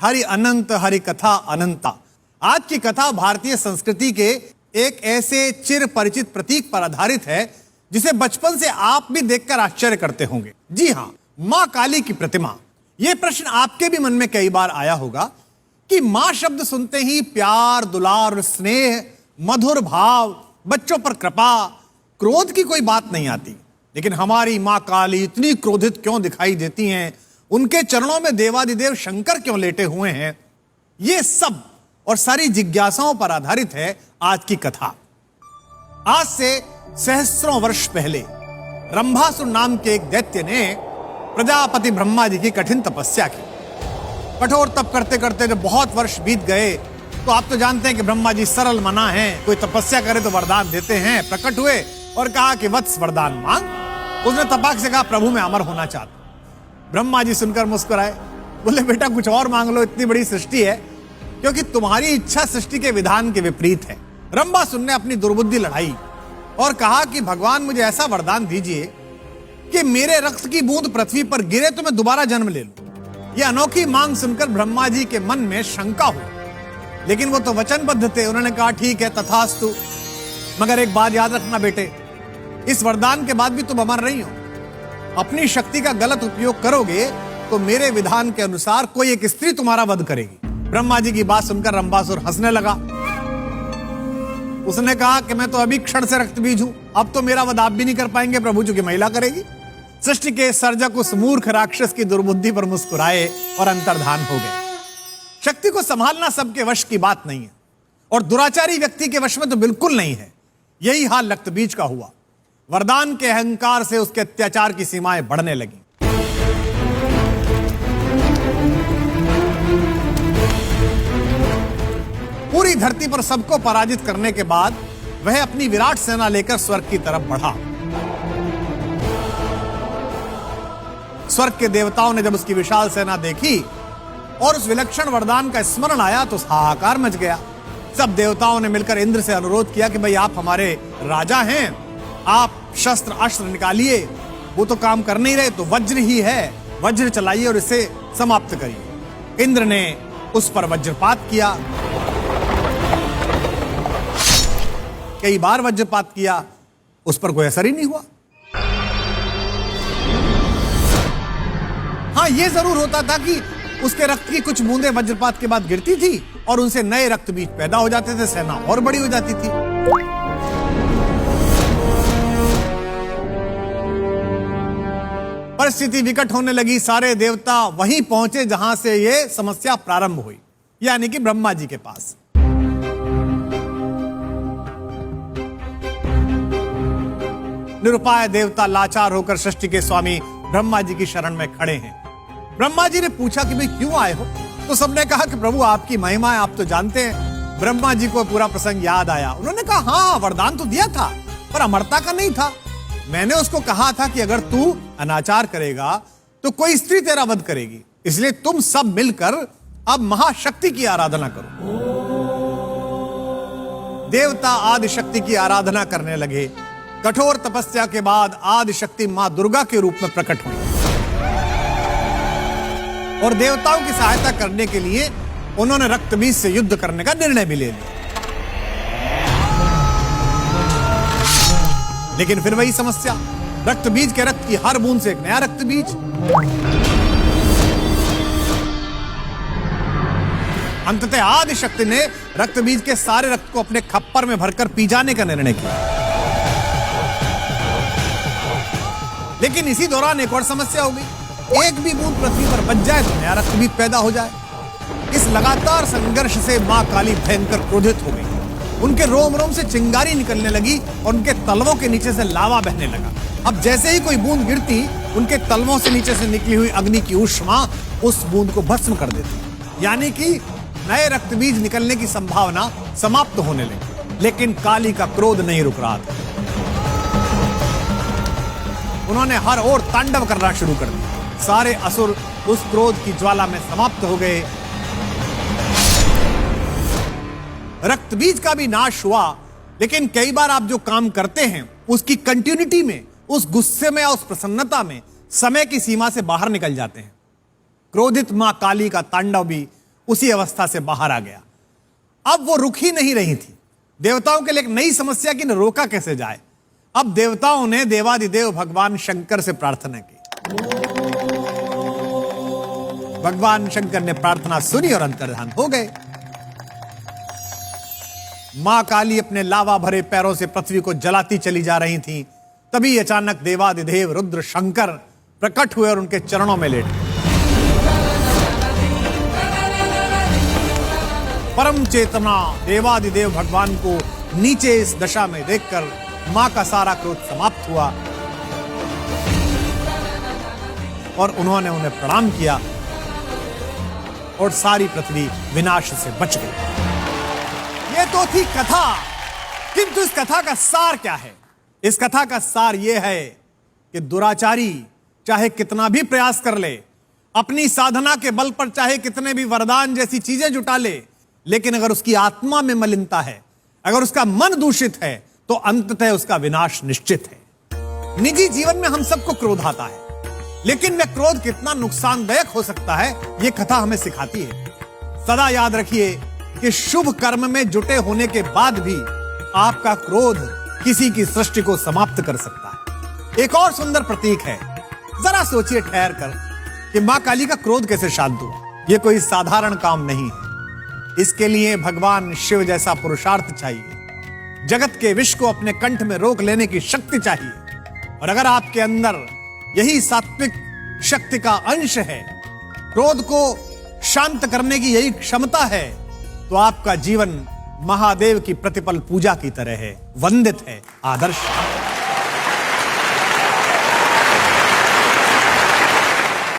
हरि अनंत हरि कथा अनंता। आज की कथा भारतीय संस्कृति के एक ऐसे चिर परिचित प्रतीक पर आधारित है जिसे बचपन से आप भी देखकर आश्चर्य करते होंगे। जी हां, मां काली की प्रतिमा। यह प्रश्न आपके भी मन में कई बार आया होगा कि मां शब्द सुनते ही प्यार, दुलार, स्नेह, मधुर भाव, बच्चों पर कृपा, क्रोध की कोई बात नहीं आती। लेकिन हमारी मां काली इतनी क्रोधित क्यों दिखाई देती हैं? उनके चरणों में देवादिदेव शंकर क्यों लेटे हुए हैं? ये सब और सारी जिज्ञासाओं पर आधारित है आज की कथा। आज से सहस्त्रों वर्ष पहले रंभासुर नाम के एक दैत्य ने प्रजापति ब्रह्मा जी की कठिन तपस्या की। कठोर तप करते करते जब बहुत वर्ष बीत गए तो आप तो जानते हैं कि ब्रह्मा जी सरल मना हैं, कोई तपस्या करे तो वरदान देते हैं। प्रकट हुए और कहा कि वत्स वरदान मांग। उसने तपाक से कहा, प्रभु मैं अमर होना चाहता। ब्रह्मा जी सुनकर मुस्कुराए, बोले बेटा कुछ और मांग लो, इतनी बड़ी सृष्टि है, क्योंकि तुम्हारी इच्छा सृष्टि के विधान के विपरीत है। रंभासुर ने अपनी दुर्बुद्धि लड़ाई और कहा कि भगवान मुझे ऐसा वरदान दीजिए कि मेरे रक्त की बूंद पृथ्वी पर गिरे तो मैं दोबारा जन्म ले लूं। यह अनोखी मांग सुनकर ब्रह्मा जी के मन में शंका हुई, लेकिन वो तो वचनबद्ध थे। उन्होंने कहा ठीक है, तथास्तु, मगर एक बात याद रखना बेटे, इस वरदान के बाद भी तुम अमर नहीं हो। अपनी शक्ति का गलत उपयोग करोगे तो मेरे विधान के अनुसार कोई एक स्त्री तुम्हारा वध करेगी। ब्रह्मा जी की बात सुनकर रंभासुर हंसने लगा। उसने कहा कि मैं तो अभी क्षण से रक्त बीज हूं, अब तो मेरा वध आप भी नहीं कर पाएंगे प्रभु, चूंकि महिला करेगी। सृष्टि के सर्जक उस मूर्ख राक्षस की दुर्बुद्धि पर मुस्कुराए और अंतर्धान हो गए। शक्ति को संभालना सबके वश की बात नहीं है और दुराचारी व्यक्ति के वश में तो बिल्कुल नहीं है। यही हाल रक्तबीज का हुआ। वरदान के अहंकार से उसके अत्याचार की सीमाएं बढ़ने लगी। पूरी धरती पर सबको पराजित करने के बाद वह अपनी विराट सेना लेकर स्वर्ग की तरफ बढ़ा। स्वर्ग के देवताओं ने जब उसकी विशाल सेना देखी और उस विलक्षण वरदान का स्मरण आया तो हाहाकार मच गया। सब देवताओं ने मिलकर इंद्र से अनुरोध किया कि भाई आप हमारे राजा हैं, आप शस्त्र अस्त्र निकालिए। वो तो काम कर नहीं रहे, तो वज्र ही है, वज्र चलाइए और इसे समाप्त करिए। इंद्र ने उस पर वज्रपात किया। कई बार वज्रपात किया, उस पर कोई असर ही नहीं हुआ। हाँ, यह जरूर होता था कि उसके रक्त की कुछ बूंदें वज्रपात के बाद गिरती थी और उनसे नए रक्त बीज पैदा हो जाते थे, सेना और बड़ी हो जाती थी। परिस्थिति विकट होने लगी। सारे देवता वहीं पहुंचे जहां से यह समस्या प्रारंभ हुई, यानी कि ब्रह्मा जी के पास। निरुपाय देवता लाचार होकर सृष्टि के स्वामी ब्रह्मा जी की शरण में खड़े हैं। ब्रह्मा जी ने पूछा कि भाई क्यों आए हो? तो सबने कहा कि प्रभु आपकी महिमा है, आप तो जानते हैं। ब्रह्मा जी को पूरा प्रसंग याद आया। उन्होंने कहा हाँ, वरदान तो दिया था पर अमरता का नहीं था। मैंने उसको कहा था कि अगर तू अनाचार करेगा तो कोई स्त्री तेरा वध करेगी, इसलिए तुम सब मिलकर अब महाशक्ति की आराधना करो। देवता आदिशक्ति की आराधना करने लगे। कठोर तपस्या के बाद आदिशक्ति मां दुर्गा के रूप में प्रकट हुई और देवताओं की सहायता करने के लिए उन्होंने रक्तबीज से युद्ध करने का निर्णय भी ले लिया। लेकिन फिर वही समस्या, रक्तबीज के रक्त की हर बूंद से एक नया रक्तबीज। अंततः आदिशक्ति ने रक्तबीज के सारे रक्त को अपने खप्पर में भरकर पी जाने का निर्णय किया। लेकिन इसी दौरान एक और समस्या हो गई। एक भी बूंद पृथ्वी पर बच जाए तो नया रक्तबीज पैदा हो जाए। इस लगातार संघर्ष से मां काली भयंकर क्रोधित हो गई। उनके रोम रोम से चिंगारी निकलने लगी और उनके तलवों के नीचे से लावा बहने लगा। अब जैसे ही कोई बूंद गिरती, उनके तलवों से नीचे से निकली हुई अग्नि की ऊष्मा उस बूंद को भस्म कर देती, यानी कि नए रक्तबीज निकलने की संभावना समाप्त होने लगी। लेकिन काली का क्रोध नहीं रुक रहा था। उन्होंने हर ओर तांडव करना शुरू कर दिया। सारे असुर उस क्रोध की ज्वाला में समाप्त हो गए। रक्तबीज का भी नाश हुआ। लेकिन कई बार आप जो काम करते हैं उसकी कंटिन्यूटी में, उस गुस्से में या उस प्रसन्नता में समय की सीमा से बाहर निकल जाते हैं। क्रोधित मां काली का तांडव भी उसी अवस्था से बाहर आ गया। अब वो रुक ही नहीं रही थी। देवताओं के लिए एक नई समस्या कि न रोका कैसे जाए। अब देवताओं ने देवादिदेव भगवान शंकर से प्रार्थना की। भगवान शंकर ने प्रार्थना सुनी और अंतर्धान हो गए। मां काली अपने लावा भरे पैरों से पृथ्वी को जलाती चली जा रही थीं। तभी अचानक देवादिदेव रुद्र शंकर प्रकट हुए और उनके चरणों में लेट गए। परम चेतना देवादिदेव भगवान को नीचे इस दशा में देखकर मां का सारा क्रोध समाप्त हुआ और उन्होंने उन्हें प्रणाम किया और सारी पृथ्वी विनाश से बच गई। ये तो थी कथा, किंतु इस कथा का सार क्या है? इस कथा का सार यह है कि दुराचारी चाहे कितना भी प्रयास कर ले, अपनी साधना के बल पर चाहे कितने भी वरदान जैसी चीजें जुटा ले, लेकिन अगर उसकी आत्मा में मलिनता है, अगर उसका मन दूषित है, तो अंततः उसका विनाश निश्चित है। निजी जीवन में हम सबको क्रोध आता है, लेकिन वह क्रोध कितना नुकसानदायक हो सकता है, यह कथा हमें सिखाती है। सदा याद रखिए कि शुभ कर्म में जुटे होने के बाद भी आपका क्रोध किसी की सृष्टि को समाप्त कर सकता है। एक और सुंदर प्रतीक है, जरा सोचिए ठहर कर कि मां काली का क्रोध कैसे शांत हुआ। यह कोई साधारण काम नहीं है। इसके लिए भगवान शिव जैसा पुरुषार्थ चाहिए, जगत के विष को अपने कंठ में रोक लेने की शक्ति चाहिए। और अगर आपके अंदर यही सात्विक शक्ति का अंश है, क्रोध को शांत करने की यही क्षमता है, तो आपका जीवन महादेव की प्रतिपल पूजा की तरह है, वंदित है, आदर्श है।